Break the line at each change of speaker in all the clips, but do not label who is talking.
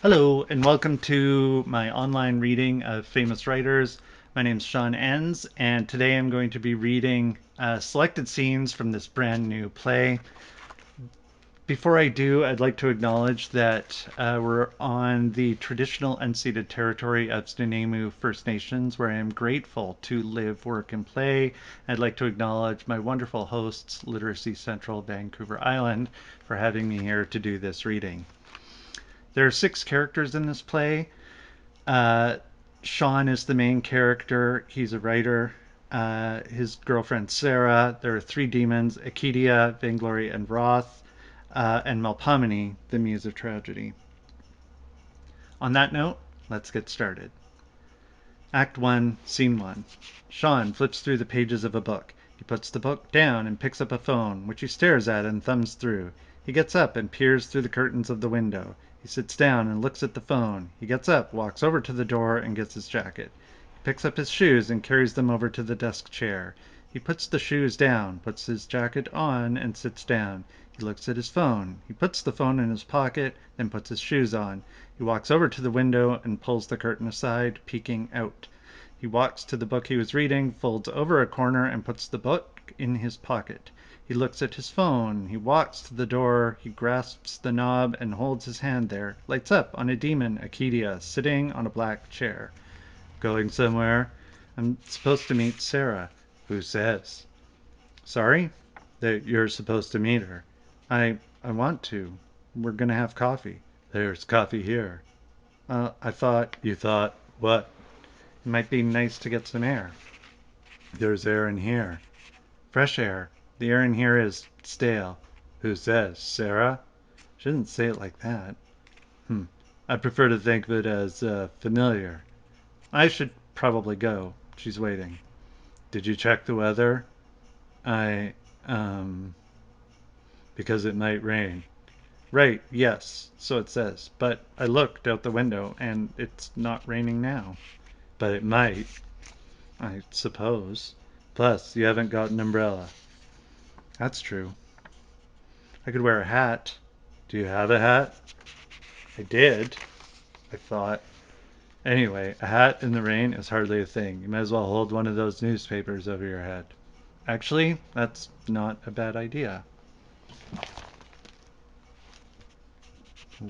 Hello, and welcome to my online reading of famous writers. My name is Sean Enns, and today I'm going to be reading selected scenes from this brand new play. Before I do, I'd like to acknowledge that we're on the traditional unceded territory of Snuneymuxw First Nations, where I am grateful to live, work, and play. I'd like to acknowledge my wonderful hosts, Literacy Central Vancouver Island, for having me here to do this reading. There are 6 characters in this play. Uh, Sean is the main character. He's a writer. His girlfriend Sarah. There are 3 demons: Acedia, Vainglory, and Wrath, and Melpomene, the muse of tragedy. On that note, let's get started. Act 1, Scene 1. Sean flips through the pages of a book. He puts the book down and picks up a phone, which he stares at and thumbs through. He gets up and peers through the curtains of the window. He sits down and looks at the phone. He gets up, walks over to the door, and gets his jacket. He picks up his shoes and carries them over to the desk chair. He puts the shoes down, puts his jacket on, and sits down. He looks at his phone. He puts the phone in his pocket, then puts his shoes on. He walks over to the window and pulls the curtain aside, peeking out. He walks to the book he was reading, folds over a corner, and puts the book in his pocket. He looks at his phone. He walks to the door. He grasps the knob and holds his hand there. Lights up on a demon, Acedia, sitting on a black chair. Going somewhere? I'm supposed to meet Sarah. Who says? Sorry? That you're supposed to meet her. I want to. We're gonna have coffee. There's coffee here. I thought. You thought what? It might be nice to get some air. There's air in here. Fresh air. The air in here is stale. Who says? Sarah? Shouldn't say it like that. Hmm. I prefer to think of it as familiar. I should probably go. She's waiting. Did you check the weather? I, um, because it might rain. Right, yes, so it says. But I looked out the window and it's not raining now. But it might, I suppose. Plus, you haven't got an umbrella. That's true. I could wear a hat. Do you have a hat? I did, I thought. Anyway, a hat in the rain is hardly a thing. You might as well hold one of those newspapers over your head. Actually, that's not a bad idea.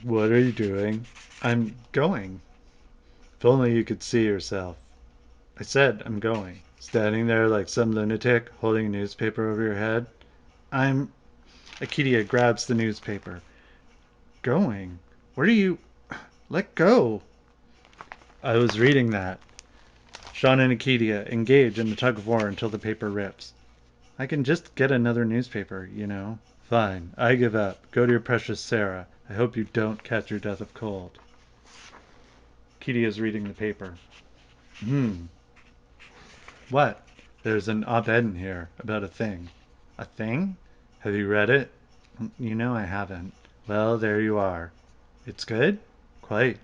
What are you doing? I'm going. If only you could see yourself. I said I'm going. Standing there like some lunatic, holding a newspaper over your head. I'm. Akidia grabs the newspaper. Going? Where are you? Let go. I was reading that. Sean and Akidia engage in a tug of war until the paper rips. I can just get another newspaper, you know. Fine, I give up. Go to your precious Sarah. I hope you don't catch your death of cold. Akidia is reading the paper. Hmm. What? There's an op-ed in here about a thing. A thing? Have you read it? You know I haven't. Well, there you are. It's good? Quite.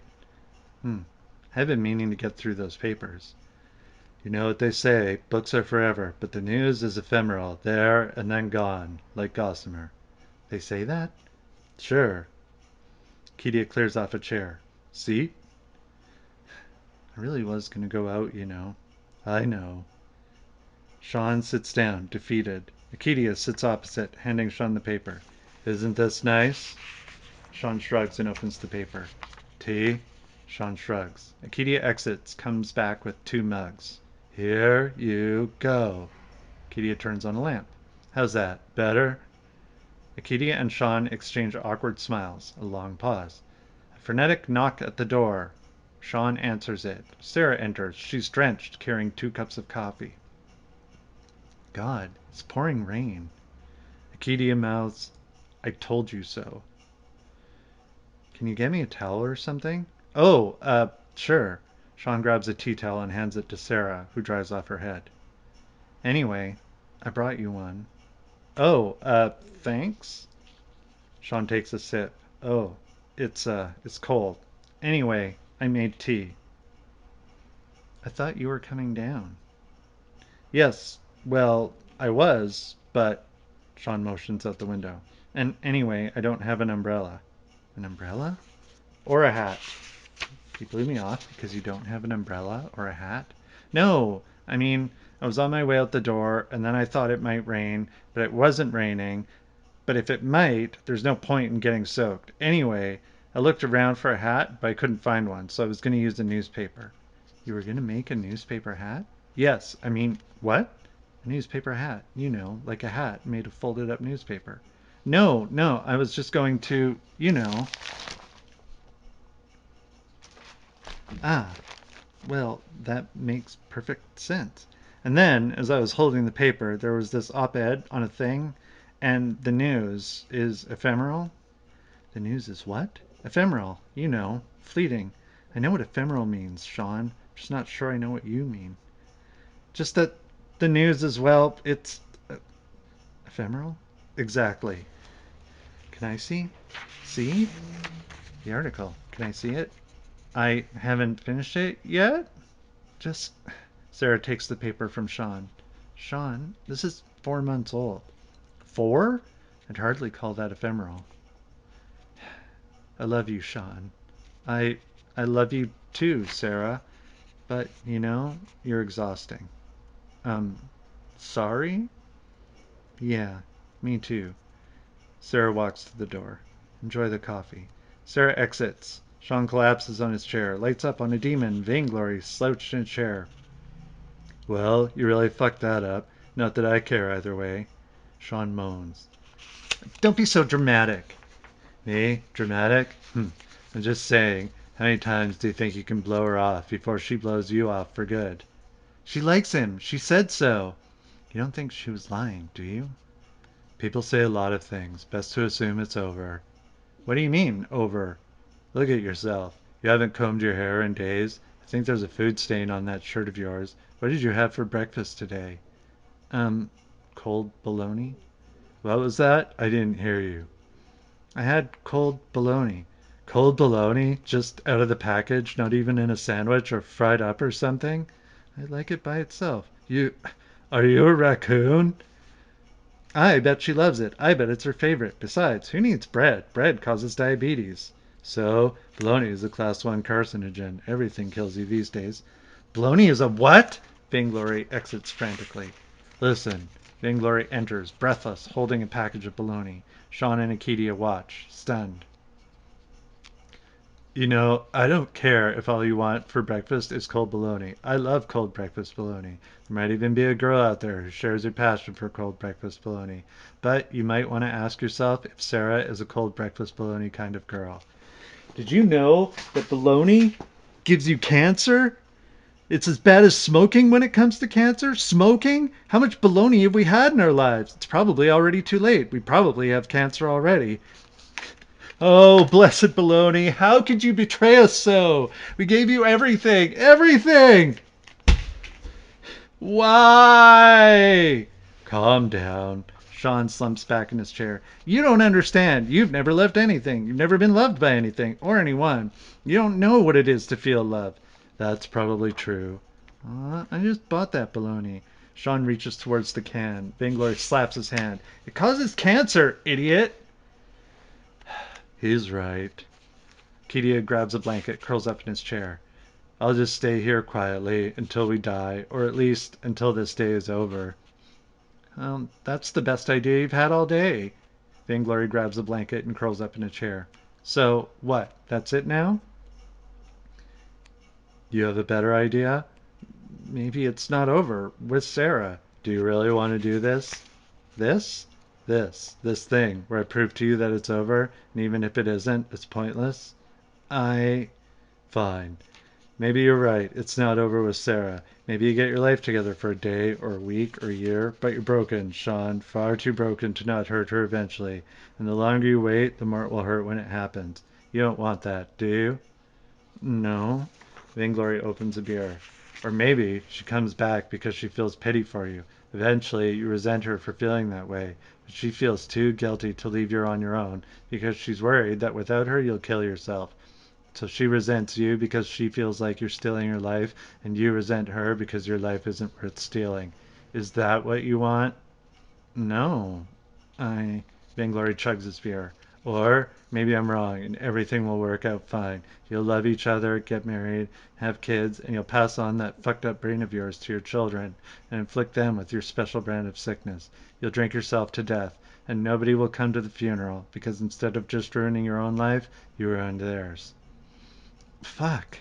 Hmm. I've been meaning to get through those papers. You know what they say, books are forever, but the news is ephemeral, there and then gone, like gossamer. They say that? Sure. Kedia clears off a chair. See? I really was going to go out, you know. I know. Sean sits down, defeated. Akidia sits opposite, handing Sean the paper. Isn't this nice? Sean shrugs and opens the paper. Tea? Sean shrugs. Akidia exits, comes back with 2 mugs. Here you go. Akidia turns on a lamp. How's that? Better? Akidia and Sean exchange awkward smiles. A long pause. A frenetic knock at the door. Sean answers it. Sarah enters. She's drenched, carrying 2 cups of coffee. God, it's pouring rain. Akidia mouths, I told you so. Can you get me a towel or something? Oh, sure. Sean grabs a tea towel and hands it to Sarah, who dries off her head. Anyway, I brought you one. Oh, thanks? Sean takes a sip. Oh, it's cold. Anyway, I made tea. I thought you were coming down. Yes, well, I was, but Sean motions out the window. And anyway, I don't have an umbrella. An umbrella? or a hat. You blew me off because you don't have an umbrella or a hat? No, I mean, I was on my way out the door and then I thought it might rain, but it wasn't raining. But if it might, there's no point in getting soaked. Anyway, I looked around for a hat, but I couldn't find one, so I was going to use a newspaper. You were going to make a newspaper hat? Yes, I mean, what? A newspaper hat. You know, like a hat made of folded up newspaper. No, no, I was just going to, you know. Ah, well, that makes perfect sense. And then, as I was holding the paper, there was this op ed on a thing, and the news is ephemeral. The news is what? Ephemeral. You know, fleeting. I know what ephemeral means, Sean. I'm just not sure I know what you mean. Just that the news as well, it's ephemeral? Exactly. Can I see? See? The article. Can I see it? I haven't finished it yet? Just. Sarah takes the paper from Sean. Sean, this is 4 months old. 4? I'd hardly call that ephemeral. I love you, Sean. I I love you too, Sarah. But, you know, you're exhausting. Um, sorry? Yeah, me too. Sarah walks to the door. Enjoy the coffee. Sarah exits. Sean collapses on his chair, lights up on a demon, vainglory, slouched in a chair. Well, you really fucked that up. Not that I care either way. Sean moans. Don't be so dramatic. Me? Dramatic? I'm just saying, how many times do you think you can blow her off before she blows you off for good? She likes him. She said so. You don't think she was lying, do you? People say a lot of things. Best to assume it's over. What do you mean, over? Look at yourself. You haven't combed your hair in days. I think there's a food stain on that shirt of yours. What did you have for breakfast today? Um, cold bologna? What was that? I didn't hear you. I had cold bologna. Cold bologna? Just out of the package? Not even in a sandwich or fried up or something? I like it by itself. You. Are you a raccoon? I bet she loves it. I bet it's her favorite. Besides, who needs bread? Bread causes diabetes. So, bologna is a class 1 carcinogen. Everything kills you these days. Bologna is a what? Vainglory exits frantically. Listen. Vainglory enters, breathless, holding a package of bologna. Sean and Akidia watch, stunned. You know, I don't care if all you want for breakfast is cold bologna. I love cold breakfast bologna. There might even be a girl out there who shares your passion for cold breakfast bologna. But you might want to ask yourself if Sarah is a cold breakfast bologna kind of girl. Did you know that bologna gives you cancer? It's as bad as smoking when it comes to cancer. Smoking? How much bologna have we had in our lives? It's probably already too late. We probably have cancer already. Oh, blessed baloney, how could you betray us so? We gave you everything, everything! Why? Calm down. Sean slumps back in his chair. You don't understand. You've never loved anything. You've never been loved by anything or anyone. You don't know what it is to feel love. That's probably true. I just bought that baloney. Sean reaches towards the can. Vainglory slaps his hand. It causes cancer, idiot! He's right. Kedia grabs a blanket, curls up in his chair. I'll just stay here quietly until we die, or at least until this day is over. That's the best idea you've had all day. Vainglory grabs a blanket and curls up in a chair. So, what? That's it now? You have a better idea? Maybe it's not over with Sarah. Do you really want to do this? This? This thing, where I prove to you that it's over, and even if it isn't, it's pointless? I. Fine. Maybe you're right. It's not over with Sarah. Maybe you get your life together for a day or a week or a year, but you're broken, Sean. Far too broken to not hurt her eventually. And the longer you wait, the more it will hurt when it happens. You don't want that, do you? No. Vainglory opens a beer. Or maybe she comes back because she feels pity for you. Eventually, you resent her for feeling that way, but she feels too guilty to leave you on your own because she's worried that without her, you'll kill yourself. So she resents you because she feels like you're stealing her life, and you resent her because your life isn't worth stealing. Is that what you want? No. I. Vainglory chugs his beer. Or maybe I'm wrong and everything will work out fine. You'll love each other, get married, have kids, and you'll pass on that fucked up brain of yours to your children and inflict them with your special brand of sickness. You'll drink yourself to death, and nobody will come to the funeral because instead of just ruining your own life, you ruined theirs. Fuck.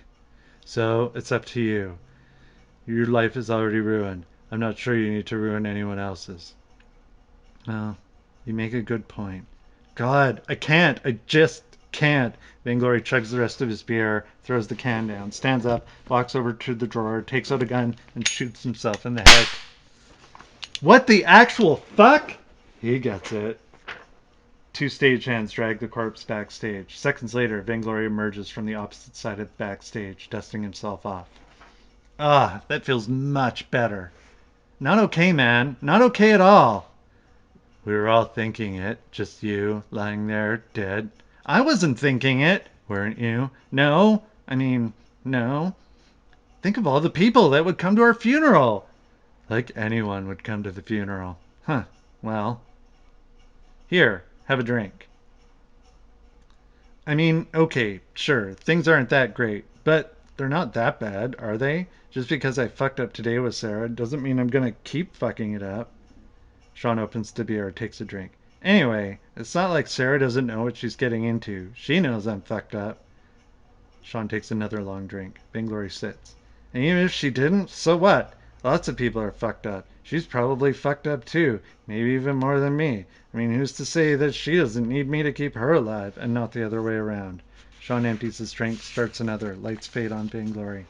So it's up to you. Your life is already ruined. I'm not sure you need to ruin anyone else's. Well, you make a good point. God, I can't. I just can't. Vainglory chugs the rest of his beer, throws the can down, stands up, walks over to the drawer, takes out a gun, and shoots himself in the head. What the actual fuck? He gets it. Two stagehands drag the corpse backstage. Seconds later, Vainglory emerges from the opposite side of the backstage, dusting himself off. Ah, that feels much better. Not okay, man. Not okay at all. We were all thinking it, just you, lying there, dead. I wasn't thinking it, weren't you? No, I mean, no. Think of all the people that would come to our funeral. Like anyone would come to the funeral. Huh, well. Here, have a drink. I mean, okay, sure, things aren't that great, but they're not that bad, are they? Just because I fucked up today with Sarah doesn't mean I'm gonna keep fucking it up. Sean opens the beer, takes a drink. Anyway, it's not like Sarah doesn't know what she's getting into. She knows I'm fucked up. Sean takes another long drink. Vainglory sits. And even if she didn't, so what? Lots of people are fucked up. She's probably fucked up too. Maybe even more than me. I mean, who's to say that she doesn't need me to keep her alive and not the other way around? Sean empties his drink, starts another. Lights fade on Vainglory.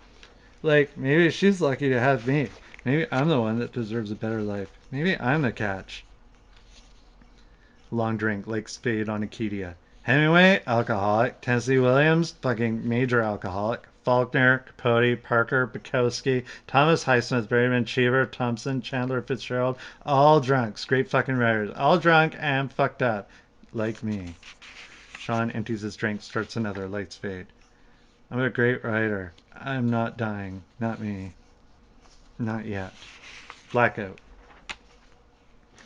Like, maybe she's lucky to have me. Maybe I'm the one that deserves a better life. Maybe I'm the catch. Long drink, like spade on Acadia. Hemingway, alcoholic. Tennessee Williams, fucking major alcoholic. Faulkner, Capote, Parker, Bukowski, Thomas Highsmith, Berryman, Cheever, Thompson, Chandler, Fitzgerald, all drunks, great fucking writers, all drunk and fucked up, like me. Sean empties his drink, starts another, lights fade. I'm a great writer. I'm not dying, not me, not yet. Blackout.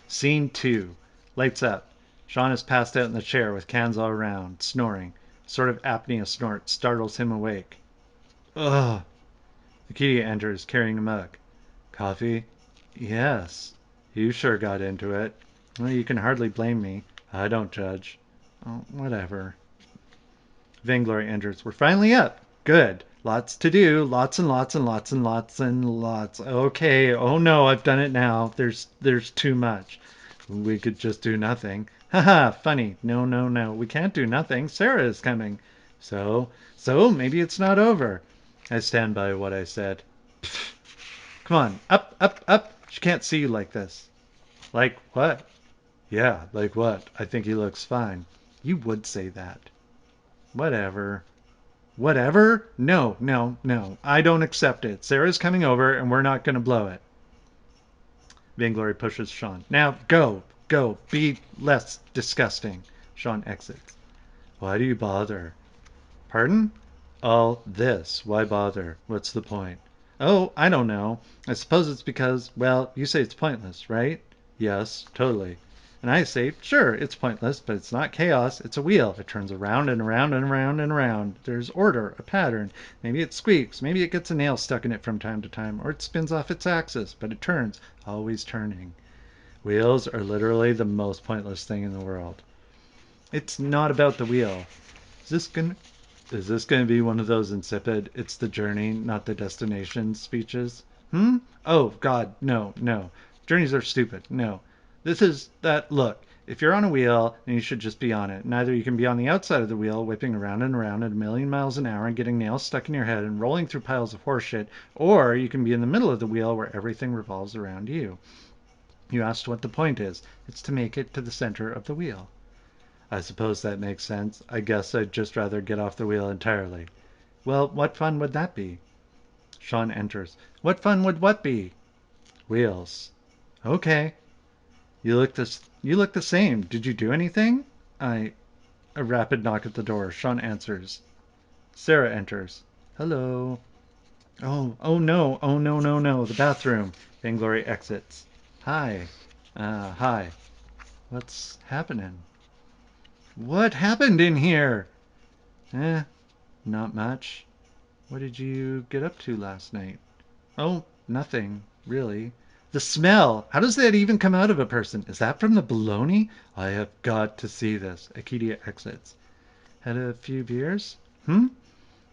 Scene 2. Lights up. Sean is passed out in the chair with cans all around, snoring. A sort of apnea snort startles him awake. Ugh. Nikita enters, carrying a mug. Coffee? Yes. You sure got into it. Well, you can hardly blame me. I don't judge. Oh, whatever. Vainglory enters. We're finally up. Good. Lots to do. Lots and lots and lots and lots and lots. Okay. Oh no, I've done it now. There's too much. We could just do nothing. Haha, funny. No, no, no. We can't do nothing. Sarah is coming. So maybe it's not over. I stand by what I said. Pfft. Come on. Up, up, up. She can't see you like this. Like what? Yeah, like what? I think he looks fine. You would say that. Whatever. Whatever? No, no, no. I don't accept it. Sarah's coming over and we're not going to blow it. Vainglory pushes Sean. Now go, go. Be less disgusting. Sean exits. Why do you bother? Pardon? All this. Why bother? What's the point? Oh, I don't know. I suppose it's because, well, you say it's pointless, right? Yes, totally. And I say, sure, it's pointless, but it's not chaos. It's a wheel. It turns around and around and around and around. There's order, a pattern. Maybe it squeaks. Maybe it gets a nail stuck in it from time to time, or it spins off its axis, but it turns, always turning. Wheels are literally the most pointless thing in the world. It's not about the wheel. Is this gonna is this going to be one of those insipid, it's the journey, not the destination speeches? Hmm? Oh, God, no, no. Journeys are stupid. No. This is that, look, if you're on a wheel, then you should just be on it. Neither you can be on the outside of the wheel, whipping around and around at a million miles an hour and getting nails stuck in your head and rolling through piles of horseshit, or you can be in the middle of the wheel where everything revolves around you. You asked what the point is. It's to make it to the center of the wheel. I suppose that makes sense. I guess I'd just rather get off the wheel entirely. Well, what fun would that be? Sean enters. What fun would what be? Wheels. Okay. You look the same. Did you do anything? I A rapid knock at the door. Sean answers. Sarah enters. Hello. Oh no. Oh no no no. The bathroom. Vainglory exits. Hi. Hi. What's happening? What happened in here? Eh, not much. What did you get up to last night? Oh, nothing, really. The smell! How does that even come out of a person? Is that from the bologna? I have got to see this. Akidia exits. Had a few beers? Hmm?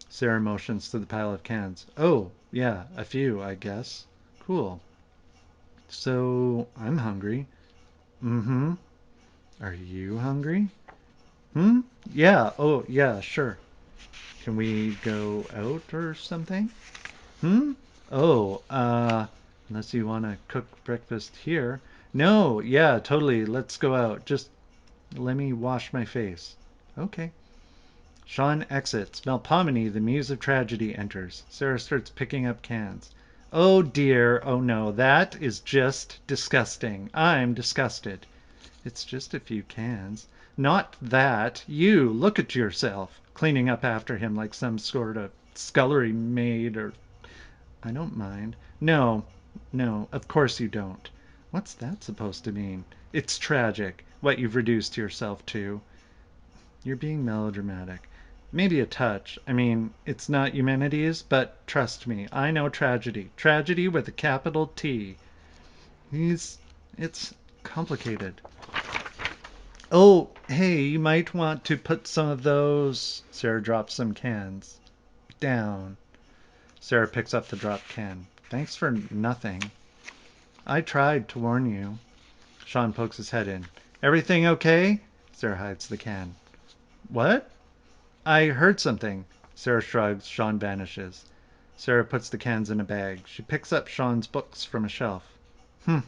Sarah motions to the pile of cans. Oh, yeah, a few, I guess. Cool. So, I'm hungry. Mm-hmm. Are you hungry? Hmm? Yeah, oh, yeah, sure. Can we go out or something? Hmm? Oh, unless you want to cook breakfast here. No, yeah, totally. Let's go out. Just let me wash my face. Okay. Sean exits. Melpomene, the muse of tragedy, enters. Sarah starts picking up cans. Oh dear, oh no, that is just disgusting. I'm disgusted. It's just a few cans. Not that. You, look at yourself. Cleaning up after him like some sort of scullery maid or I don't mind. No, no, of course you don't. What's that supposed to mean? It's tragic, what you've reduced yourself to. You're being melodramatic. Maybe a touch. I mean, it's not Eumenides, but trust me, I know tragedy. Tragedy with a capital T. He's. It's complicated. Oh, hey, you might want to put some of those. Sarah drops some cans. Down. Sarah picks up the dropped can. Thanks for nothing. I tried to warn you. Sean pokes his head in. Everything okay? Sarah hides the can. What? I heard something. Sarah shrugs. Sean vanishes. Sarah puts the cans in a bag. She picks up Sean's books from a shelf. Hmm.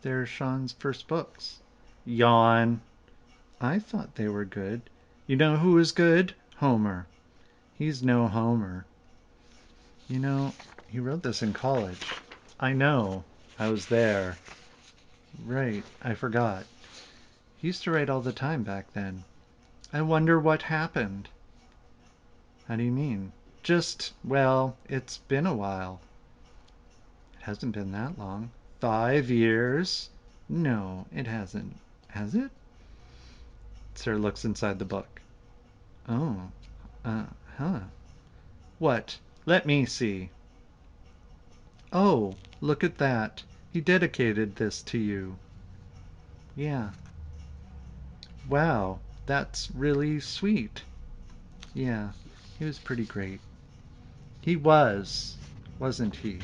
They're Sean's first books. Yawn. I thought they were good. You know who is good? Homer. He's no Homer. You know, he wrote this in college. I know. I was there. Right. I forgot. He used to write all the time back then. I wonder what happened. How do you mean? Just, well, it's been a while. It hasn't been that long. 5 years? No, it hasn't. Has it? Sarah looks inside the book. Oh, huh. What? Let me see. Oh, look at that. He dedicated this to you. Yeah. Wow, that's really sweet. Yeah, he was pretty great. He was, wasn't he?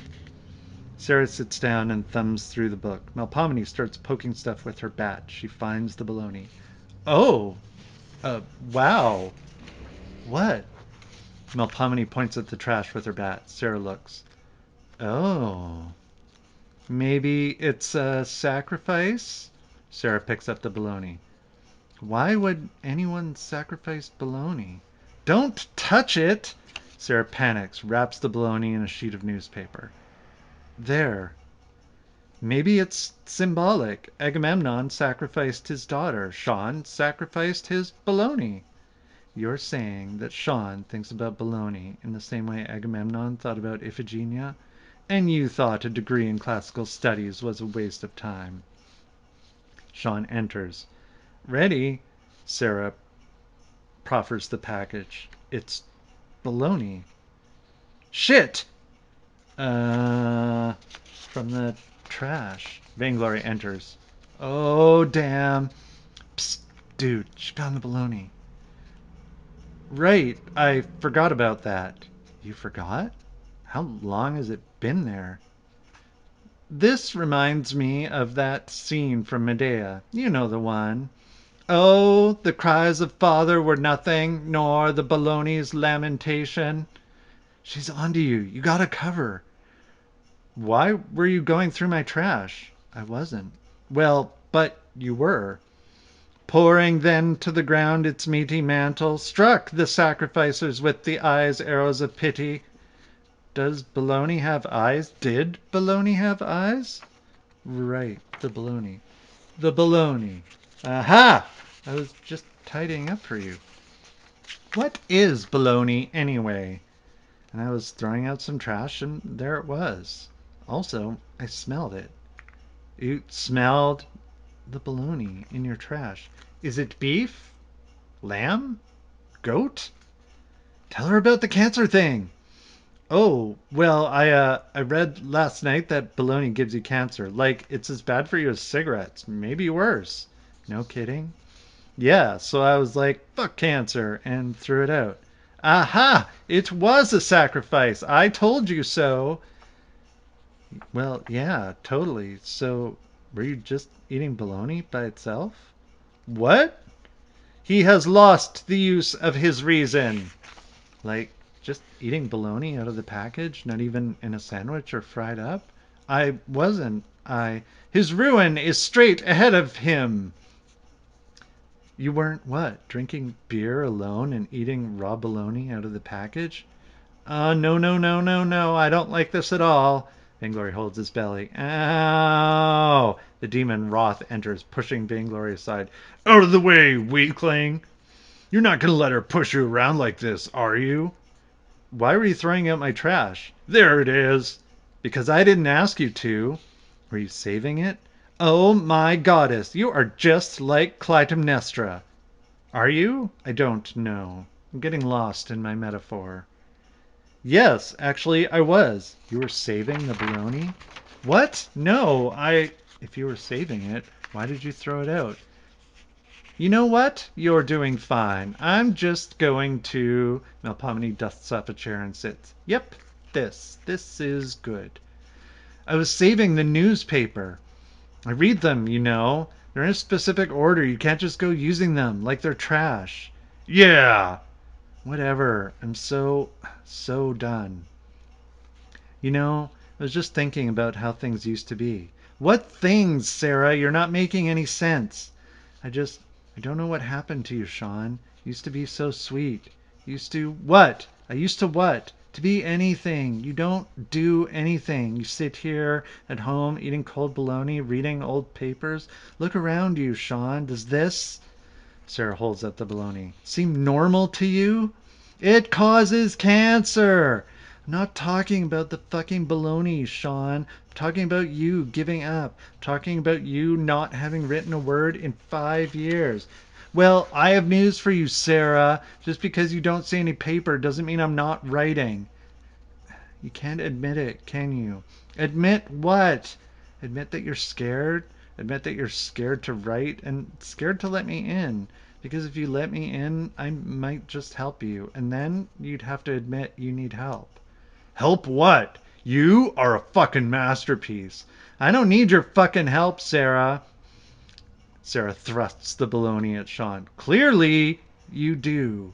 Sarah sits down and thumbs through the book. Melpomene starts poking stuff with her bat. She finds the baloney. Oh, wow. What? Melpomene points at the trash with her bat. Sarah looks. Oh, maybe it's a sacrifice? Sarah picks up the baloney. Why would anyone sacrifice baloney? Don't touch it! Sarah panics, wraps the baloney in a sheet of newspaper. There. Maybe it's symbolic. Agamemnon sacrificed his daughter. Sean sacrificed his baloney. You're saying that Sean thinks about baloney in the same way Agamemnon thought about Iphigenia? And you thought a degree in classical studies was a waste of time. Sean enters. Ready? Sarah proffers the package. It's baloney. Shit! From the trash. Vainglory enters. Oh, damn. Psst, dude, she found the baloney. Right, I forgot about that. You forgot? How long has it been there? This reminds me of that scene from Medea. You know the one. Oh, the cries of father were nothing, nor the baloney's lamentation. She's onto you. You gotta cover. Why were you going through my trash? I wasn't. Well, but you were. Pouring then to the ground its meaty mantle, struck the sacrificers with the eyes arrows of pity. Does baloney have eyes? Did baloney have eyes? Right, the baloney. The baloney. Aha! I was just tidying up for you. What is baloney anyway? And I was throwing out some trash and there it was. Also, I smelled it. You smelled the baloney in your trash. Is it beef? Lamb? Goat? Tell her about the cancer thing. Oh, well, I read last night that bologna gives you cancer. Like, it's as bad for you as cigarettes. Maybe worse. No kidding. Yeah, so I was like, fuck cancer, and threw it out. Aha! It was a sacrifice. I told you so. Well, yeah, totally. So, were you just eating bologna by itself? What? He has lost the use of his reason. Like, just eating bologna out of the package, not even in a sandwich or fried up? I wasn't. His ruin is straight ahead of him. You weren't what? Drinking beer alone and eating raw bologna out of the package? No, no, no, no, no. I don't like this at all. Vainglory holds his belly. Ow! The demon Roth enters, pushing Vainglory aside. Out of the way, weakling! You're not gonna let her push you around like this, are you? Why were you throwing out my trash? There it is. Because I didn't ask you to. Were you saving it? Oh my goddess, you are just like Clytemnestra. Are you? I don't know. I'm getting lost in my metaphor. Yes, actually, I was. You were saving the bologna? What? No, If you were saving it, why did you throw it out? You know what? You're doing fine. I'm just going to... Melpomene dusts off a chair and sits. Yep, this. This is good. I was saving the newspaper. I read them, you know. They're in a specific order. You can't just go using them like they're trash. Yeah. Whatever. I'm so done. You know, I was just thinking about how things used to be. What things, Sarah? You're not making any sense. I just, I don't know what happened to you, Sean. You used to be so sweet. Used to what? I used to what? To be anything. You don't do anything. You sit here at home eating cold bologna, reading old papers. Look around you, Sean. Does this, Sarah holds up the bologna, seem normal to you? It causes cancer. I'm not talking about the fucking baloney, Sean. I'm talking about you giving up. I'm talking about you not having written a word in 5 years. Well, I have news for you, Sarah. Just because you don't see any paper doesn't mean I'm not writing. You can't admit it, can you? Admit what? Admit that you're scared? Admit that you're scared to write and scared to let me in. Because if you let me in, I might just help you. And then you'd have to admit you need help. Help what? You are a fucking masterpiece. I don't need your fucking help, Sarah. Sarah thrusts the baloney at Sean. Clearly, you do.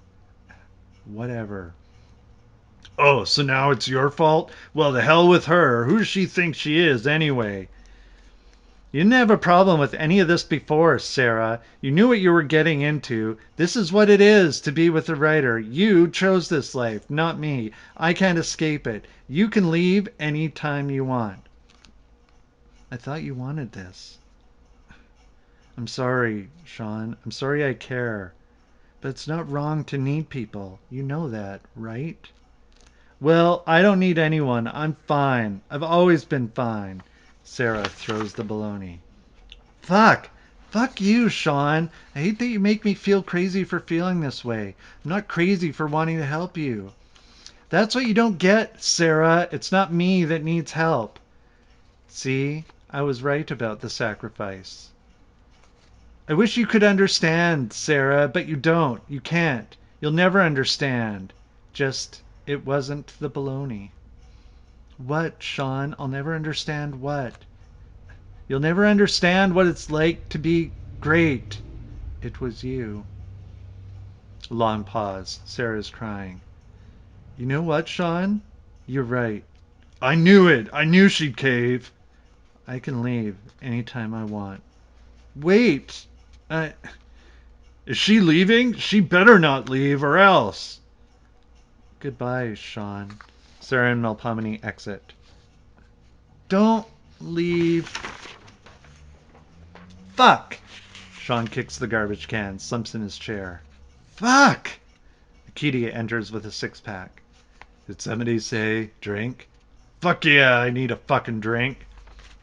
Whatever. Oh, so now it's your fault? Well, the hell with her. Who does she think she is, anyway? You didn't have a problem with any of this before, Sarah. You knew what you were getting into. This is what it is to be with a writer. You chose this life, not me. I can't escape it. You can leave any time you want. I thought you wanted this. I'm sorry, Sean. I'm sorry I care. But it's not wrong to need people. You know that, right? Well, I don't need anyone. I'm fine. I've always been fine. Sarah throws the baloney. Fuck. Fuck you, Sean. I hate that you make me feel crazy for feeling this way. I'm not crazy for wanting to help you. That's what you don't get, Sarah. It's not me that needs help. See, I was right about the sacrifice. I wish you could understand, Sarah, but you don't. You can't. You'll never understand. Just, it wasn't the baloney. What, Sean? I'll never understand what? You'll never understand what it's like to be great. It was you. Long pause. Sarah's crying. You know what, Sean? You're right. I knew it. I knew she'd cave. I can leave anytime I want. Wait. I... Is she leaving? She better not leave, or else. Goodbye, Sean. Sarah and Melpomene exit. Don't leave. Fuck! Sean kicks the garbage can, slumps in his chair. Fuck! Akidia enters with a six-pack. Did somebody say drink? Fuck yeah, I need a fucking drink.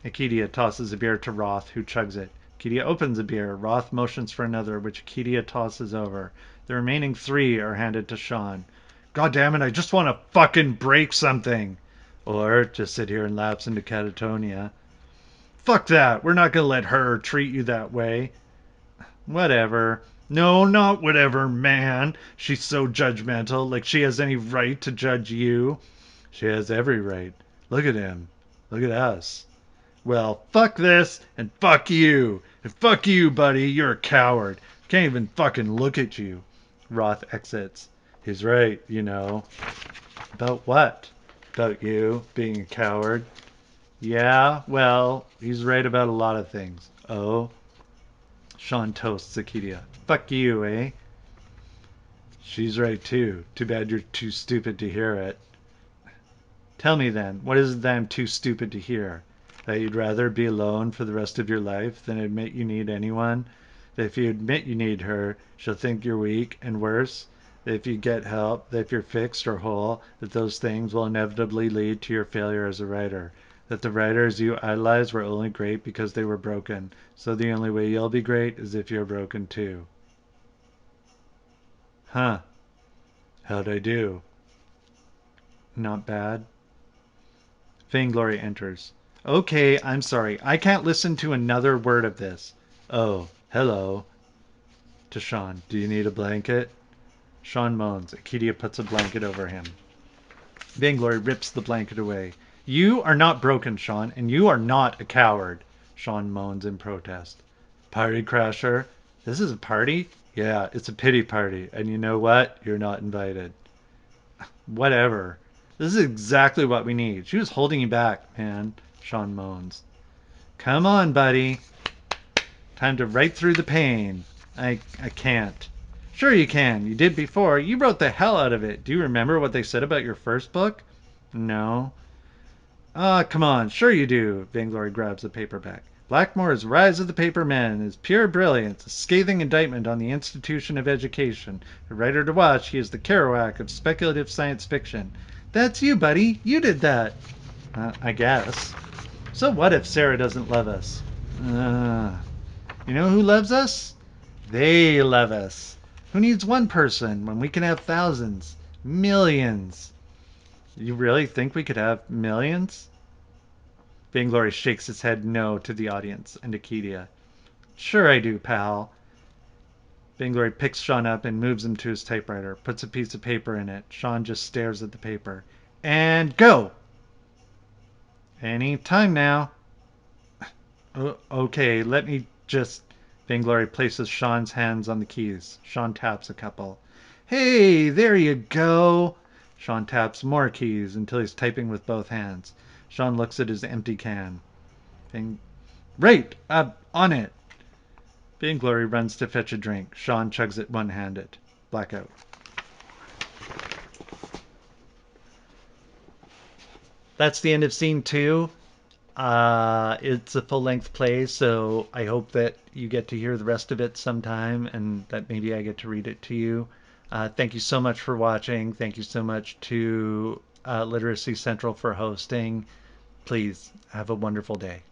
Akidia tosses a beer to Roth, who chugs it. Akidia opens a beer. Roth motions for another, which Akidia tosses over. The remaining three are handed to Sean. God damn it, I just want to fucking break something. Or just sit here and lapse into catatonia. Fuck that. We're not going to let her treat you that way. Whatever. No, not whatever, man. She's so judgmental, like she has any right to judge you. She has every right. Look at him. Look at us. Well, fuck this, and fuck you. And fuck you, buddy. You're a coward. Can't even fucking look at you. Roth exits. He's right, you know. About what? About you being a coward. Yeah, well, he's right about a lot of things. Oh, Sean toasts Akidia. Fuck you, eh? She's right too. Too bad you're too stupid to hear it. Tell me then, what is it that I'm too stupid to hear? That you'd rather be alone for the rest of your life than admit you need anyone? That if you admit you need her, she'll think you're weak, and worse, that if you get help, that if you're fixed or whole, that those things will inevitably lead to your failure as a writer. That the writers you idolize were only great because they were broken. So the only way you'll be great is if you're broken too. Huh. How'd I do? Not bad. Vainglory enters. Okay, I'm sorry. I can't listen to another word of this. Oh, hello. To Sean. Do you need a blanket? Sean moans. Akidia puts a blanket over him. Vainglory rips the blanket away. You are not broken, Sean, and you are not a coward. Sean moans in protest. Party crasher. This is a party? Yeah, it's a pity party. And you know what? You're not invited. Whatever. This is exactly what we need. She was holding you back, man. Sean moans. Come on, buddy. Time to write through the pain. I can't. Sure you can. You did before. You wrote the hell out of it. Do you remember what they said about your first book? No. Ah, come on. Sure you do. Vainglory grabs the paperback. Blackmore's Rise of the Paper Men is pure brilliance, a scathing indictment on the institution of education. A writer to watch, he is the Kerouac of speculative science fiction. That's you, buddy. You did that. I guess. So what if Sarah doesn't love us? You know who loves us? They love us. Who needs one person when we can have thousands? Millions. You really think we could have millions? Vainglory shakes his head no to the audience and Akidia. Sure I do, pal. Vainglory picks Sean up and moves him to his typewriter, puts a piece of paper in it. Sean just stares at the paper. And go! Any time now. Okay, let me just... Vainglory places Sean's hands on the keys. Sean taps a couple. Hey, there you go! Sean taps more keys until he's typing with both hands. Sean looks at his empty can. Right, on it. Vainglory runs to fetch a drink. Sean chugs it one-handed. Blackout. That's the end of scene 2. It's a full-length play, so I hope that you get to hear the rest of it sometime and that maybe I get to read it to you. Thank you so much for watching. Thank you so much to Literacy Central for hosting. Please have a wonderful day.